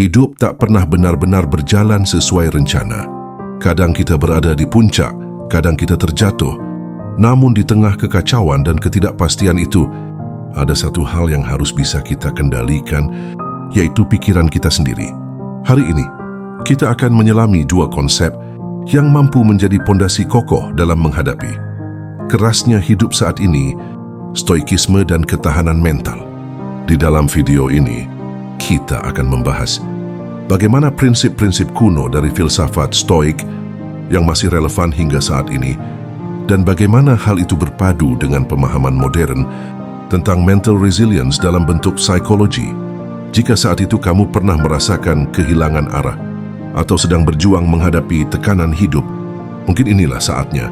Hidup tak pernah benar-benar berjalan sesuai rencana. Kadang kita berada di puncak, kadang kita terjatuh. Namun di tengah kekacauan dan ketidakpastian itu, ada satu hal yang harus bisa kita kendalikan, yaitu pikiran kita sendiri. Hari ini, kita akan menyelami dua konsep yang mampu menjadi pondasi kokoh dalam menghadapi kerasnya hidup saat ini, stoikisme dan ketahanan mental. Di dalam video ini, kita akan membahas bagaimana prinsip-prinsip kuno dari filsafat stoik yang masih relevan hingga saat ini, dan bagaimana hal itu berpadu dengan pemahaman modern tentang mental resilience dalam bentuk psikologi. Jika saat itu kamu pernah merasakan kehilangan arah atau sedang berjuang menghadapi tekanan hidup, mungkin inilah saatnya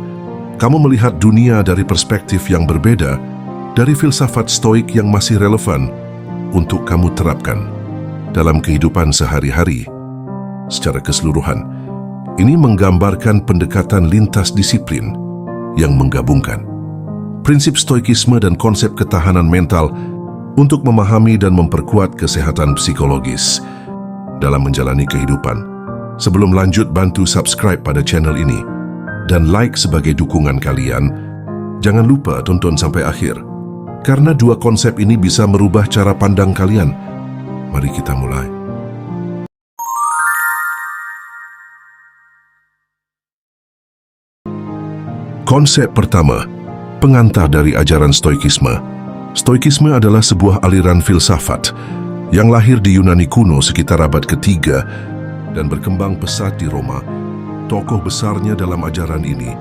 kamu melihat dunia dari perspektif yang berbeda dari filsafat stoik yang masih relevan untuk kamu terapkan dalam kehidupan sehari-hari. Secara keseluruhan, ini menggambarkan pendekatan lintas disiplin yang menggabungkan prinsip stoikisme dan konsep ketahanan mental untuk memahami dan memperkuat kesehatan psikologis dalam menjalani kehidupan. Sebelum lanjut, bantu subscribe pada channel ini dan like sebagai dukungan kalian. Jangan lupa tonton sampai akhir, karena dua konsep ini bisa merubah cara pandang kalian. Mari kita mulai. Konsep pertama, pengantar dari ajaran stoikisme. Stoikisme adalah sebuah aliran filsafat yang lahir di Yunani kuno sekitar abad ketiga dan berkembang pesat di Roma. Tokoh besarnya dalam ajaran ini,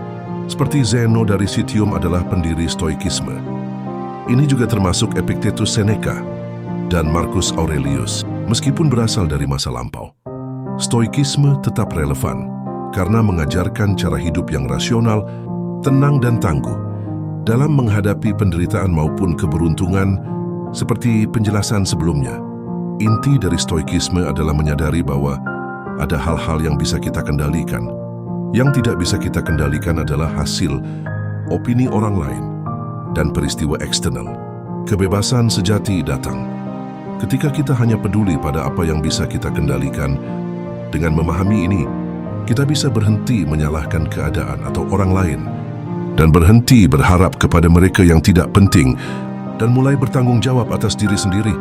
seperti Zeno dari Citium, adalah pendiri stoikisme. Ini juga termasuk Epictetus Seneca dan Marcus Aurelius, meskipun berasal dari masa lampau. Stoikisme tetap relevan karena mengajarkan cara hidup yang rasional, tenang dan tangguh dalam menghadapi penderitaan maupun keberuntungan. Seperti penjelasan sebelumnya, inti dari stoikisme adalah menyadari bahwa ada hal-hal yang bisa kita kendalikan. Yang tidak bisa kita kendalikan adalah hasil opini orang lain dan peristiwa eksternal. Kebebasan sejati datang ketika kita hanya peduli pada apa yang bisa kita kendalikan. Dengan memahami ini, kita bisa berhenti menyalahkan keadaan atau orang lain dan berhenti berharap kepada mereka yang tidak penting dan mulai bertanggung jawab atas diri sendiri.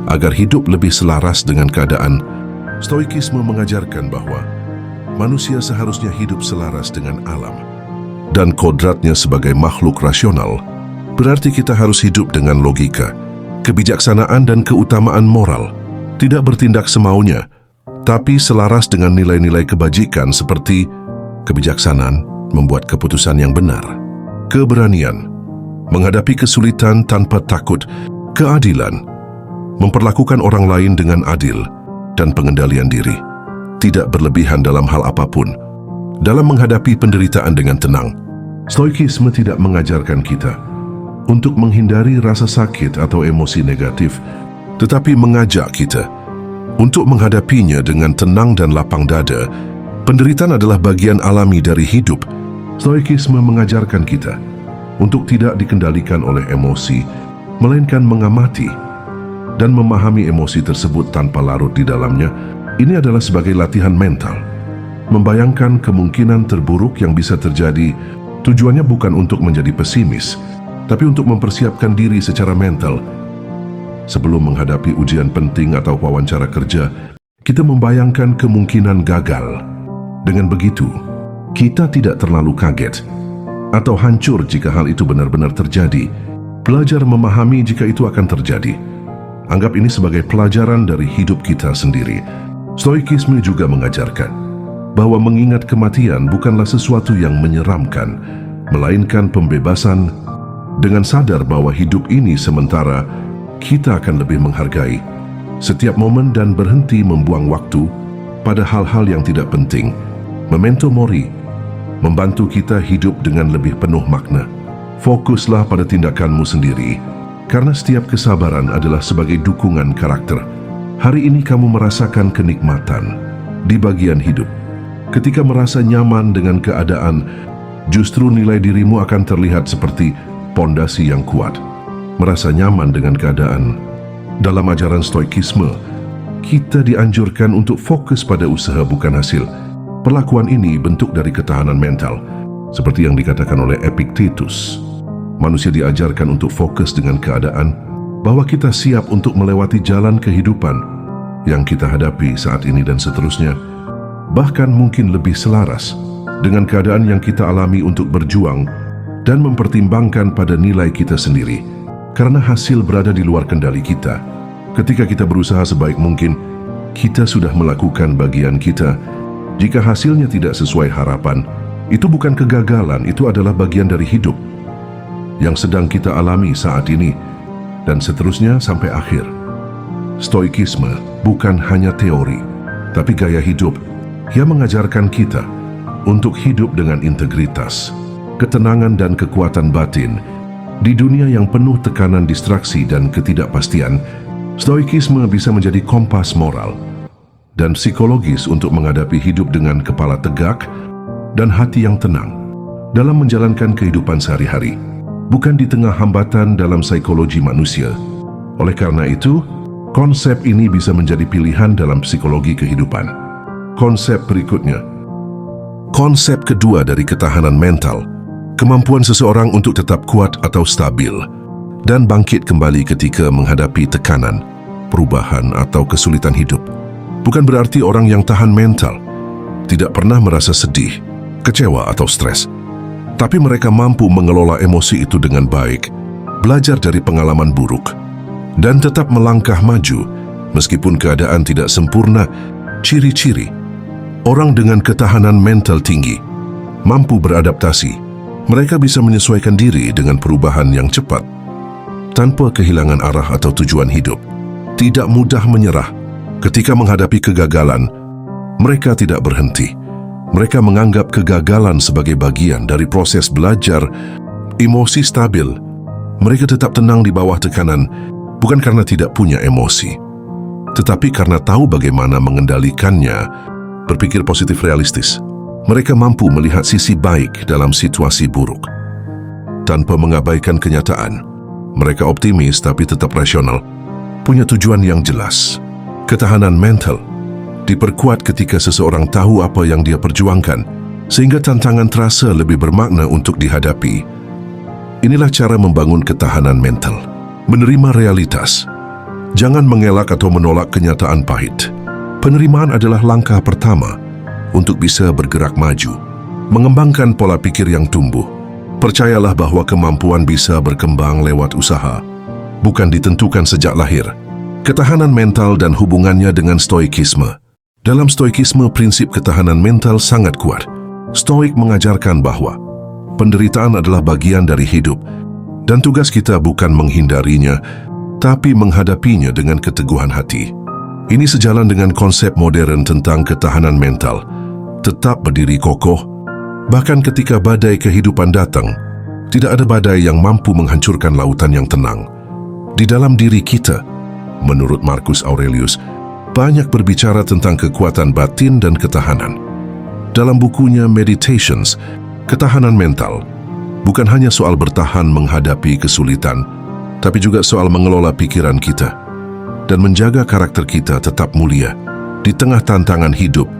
Agar hidup lebih selaras dengan keadaan, stoikisme mengajarkan bahwa manusia seharusnya hidup selaras dengan alam dan kodratnya sebagai makhluk rasional. Berarti kita harus hidup dengan logika, kebijaksanaan dan keutamaan moral, tidak bertindak semaunya, tapi selaras dengan nilai-nilai kebajikan seperti kebijaksanaan, membuat keputusan yang benar, keberanian, menghadapi kesulitan tanpa takut, keadilan, memperlakukan orang lain dengan adil, dan pengendalian diri, tidak berlebihan dalam hal apapun. Dalam menghadapi penderitaan dengan tenang, stoikisme tidak mengajarkan kita untuk menghindari rasa sakit atau emosi negatif, tetapi mengajak kita untuk menghadapinya dengan tenang dan lapang dada. Penderitaan adalah bagian alami dari hidup. Stoikisme mengajarkan kita untuk tidak dikendalikan oleh emosi, melainkan mengamati dan memahami emosi tersebut tanpa larut di dalamnya. Ini adalah sebagai latihan mental. Membayangkan kemungkinan terburuk yang bisa terjadi, tujuannya bukan untuk menjadi pesimis, tapi untuk mempersiapkan diri secara mental. Sebelum menghadapi ujian penting atau wawancara kerja, kita membayangkan kemungkinan gagal. Dengan begitu, kita tidak terlalu kaget atau hancur jika hal itu benar-benar terjadi. Belajar memahami jika itu akan terjadi. Anggap ini sebagai pelajaran dari hidup kita sendiri. Stoikisme juga mengajarkan bahwa mengingat kematian bukanlah sesuatu yang menyeramkan, melainkan pembebasan. Dengan sadar bahwa hidup ini sementara, kita akan lebih menghargai setiap momen dan berhenti membuang waktu pada hal-hal yang tidak penting. Memento mori membantu kita hidup dengan lebih penuh makna. Fokuslah pada tindakanmu sendiri, karena setiap kesabaran adalah sebagai dukungan karakter. Hari ini kamu merasakan kenikmatan di bagian hidup. Ketika merasa nyaman dengan keadaan, justru nilai dirimu akan terlihat seperti pondasi yang kuat. Merasa nyaman dengan keadaan. Dalam ajaran stoikisme, kita dianjurkan untuk fokus pada usaha bukan hasil. Perlakuan ini bentuk dari ketahanan mental, seperti yang dikatakan oleh Epictetus. Manusia diajarkan untuk fokus dengan keadaan bahwa kita siap untuk melewati jalan kehidupan yang kita hadapi saat ini dan seterusnya, bahkan mungkin lebih selaras dengan keadaan yang kita alami untuk berjuang dan mempertimbangkan pada nilai kita sendiri, karena hasil berada di luar kendali kita. Ketika kita berusaha sebaik mungkin, kita sudah melakukan bagian kita. Jika hasilnya tidak sesuai harapan, itu bukan kegagalan, itu adalah bagian dari hidup yang sedang kita alami saat ini, dan seterusnya sampai akhir. Stoikisme bukan hanya teori, tapi gaya hidup yang mengajarkan kita untuk hidup dengan integritas, ketenangan dan kekuatan batin. Di dunia yang penuh tekanan distraksi dan ketidakpastian, Stoikisme bisa menjadi kompas moral dan psikologis untuk menghadapi hidup dengan kepala tegak dan hati yang tenang dalam menjalankan kehidupan sehari-hari, bukan di tengah hambatan dalam psikologi manusia. Oleh karena itu, konsep ini bisa menjadi pilihan dalam psikologi kehidupan. Konsep berikutnya, konsep kedua dari ketahanan mental, kemampuan seseorang untuk tetap kuat atau stabil dan bangkit kembali ketika menghadapi tekanan, perubahan atau kesulitan hidup. Bukan berarti orang yang tahan mental tidak pernah merasa sedih, kecewa atau stres. Tapi mereka mampu mengelola emosi itu dengan baik, belajar dari pengalaman buruk, dan tetap melangkah maju meskipun keadaan tidak sempurna. Ciri-ciri orang dengan ketahanan mental tinggi mampu beradaptasi. Mereka bisa menyesuaikan diri dengan perubahan yang cepat tanpa kehilangan arah atau tujuan hidup. Tidak mudah menyerah ketika menghadapi kegagalan. Mereka tidak berhenti. Mereka menganggap kegagalan sebagai bagian dari proses belajar. Emosi stabil. Mereka tetap tenang di bawah tekanan, bukan karena tidak punya emosi, tetapi karena tahu bagaimana mengendalikannya. Berpikir positif realistis. Mereka mampu melihat sisi baik dalam situasi buruk tanpa mengabaikan kenyataan. Mereka optimis tapi tetap rasional, punya tujuan yang jelas. Ketahanan mental diperkuat ketika seseorang tahu apa yang dia perjuangkan, sehingga tantangan terasa lebih bermakna untuk dihadapi. Inilah cara membangun ketahanan mental. Menerima realitas. Jangan mengelak atau menolak kenyataan pahit. Penerimaan adalah langkah pertama untuk bisa bergerak maju, mengembangkan pola pikir yang tumbuh. Percayalah bahwa kemampuan bisa berkembang lewat usaha, bukan ditentukan sejak lahir. Ketahanan mental dan hubungannya dengan stoikisme. Dalam stoikisme, prinsip ketahanan mental sangat kuat. Stoik mengajarkan bahwa penderitaan adalah bagian dari hidup, dan tugas kita bukan menghindarinya, tapi menghadapinya dengan keteguhan hati. Ini sejalan dengan konsep modern tentang ketahanan mental. Tetap berdiri kokoh, bahkan ketika badai kehidupan datang. Tidak ada badai yang mampu menghancurkan lautan yang tenang. Di dalam diri kita, menurut Marcus Aurelius, banyak berbicara tentang kekuatan batin dan ketahanan. Dalam bukunya Meditations, ketahanan mental bukan hanya soal bertahan menghadapi kesulitan, tapi juga soal mengelola pikiran kita dan menjaga karakter kita tetap mulia di tengah tantangan hidup.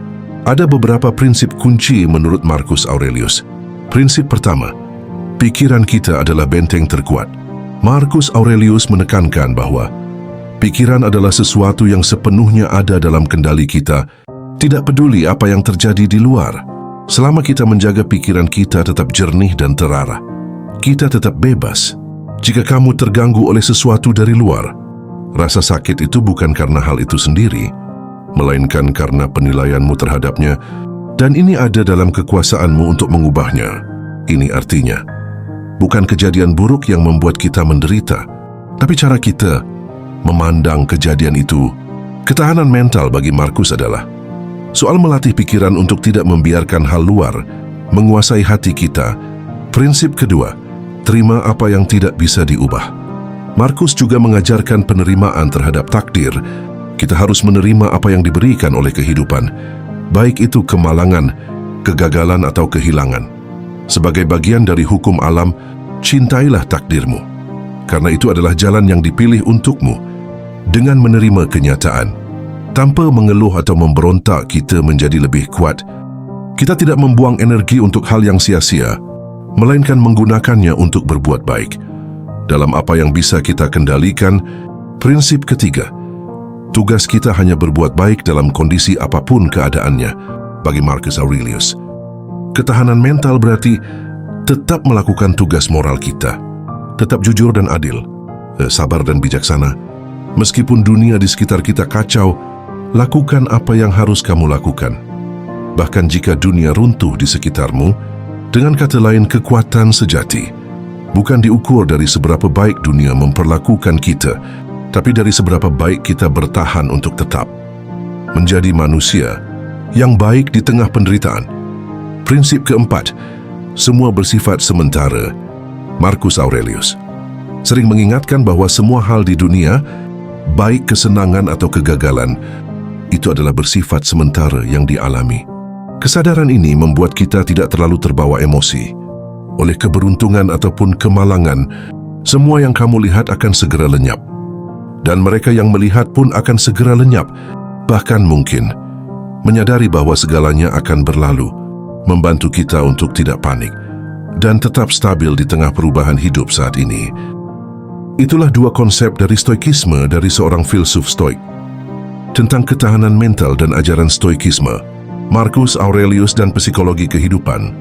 Ada beberapa prinsip kunci menurut Marcus Aurelius. Prinsip pertama, pikiran kita adalah benteng terkuat. Marcus Aurelius menekankan bahwa pikiran adalah sesuatu yang sepenuhnya ada dalam kendali kita, tidak peduli apa yang terjadi di luar. Selama kita menjaga pikiran kita tetap jernih dan terarah, kita tetap bebas. Jika kamu terganggu oleh sesuatu dari luar, rasa sakit itu bukan karena hal itu sendiri, melainkan karena penilaianmu terhadapnya, dan ini ada dalam kekuasaanmu untuk mengubahnya. Ini artinya, bukan kejadian buruk yang membuat kita menderita, tapi cara kita memandang kejadian itu. Ketahanan mental bagi Marcus adalah soal melatih pikiran untuk tidak membiarkan hal luar menguasai hati kita. Prinsip kedua, terima apa yang tidak bisa diubah. Marcus juga mengajarkan penerimaan terhadap takdir. Kita harus menerima apa yang diberikan oleh kehidupan, baik itu kemalangan, kegagalan atau kehilangan. Sebagai bagian dari hukum alam, cintailah takdirmu, karena itu adalah jalan yang dipilih untukmu. Dengan menerima kenyataan, Tanpa mengeluh atau memberontak, kita menjadi lebih kuat. Kita tidak membuang energi untuk hal yang sia-sia, melainkan menggunakannya untuk berbuat baik. Dalam apa yang bisa kita kendalikan, prinsip ketiga, tugas kita hanya berbuat baik dalam kondisi apapun keadaannya, bagi Marcus Aurelius. Ketahanan mental berarti tetap melakukan tugas moral kita, tetap jujur dan adil, sabar dan bijaksana. Meskipun dunia di sekitar kita kacau, lakukan apa yang harus kamu lakukan. Bahkan jika dunia runtuh di sekitarmu, dengan kata lain, kekuatan sejati bukan diukur dari seberapa baik dunia memperlakukan kita, tapi dari seberapa baik kita bertahan untuk tetap menjadi manusia yang baik di tengah penderitaan. Prinsip keempat, semua bersifat sementara. Marcus Aurelius sering mengingatkan bahwa semua hal di dunia, baik kesenangan atau kegagalan, itu adalah bersifat sementara yang dialami. Kesadaran ini membuat kita tidak terlalu terbawa emosi oleh keberuntungan ataupun kemalangan. Semua yang kamu lihat akan segera lenyap, dan mereka yang melihat pun akan segera lenyap. Bahkan mungkin menyadari bahwa segalanya akan berlalu, membantu kita untuk tidak panik dan tetap stabil di tengah perubahan hidup saat ini. Itulah dua konsep dari stoikisme dari seorang filsuf stoik. Tentang ketahanan mental dan ajaran stoikisme, Marcus Aurelius dan psikologi kehidupan.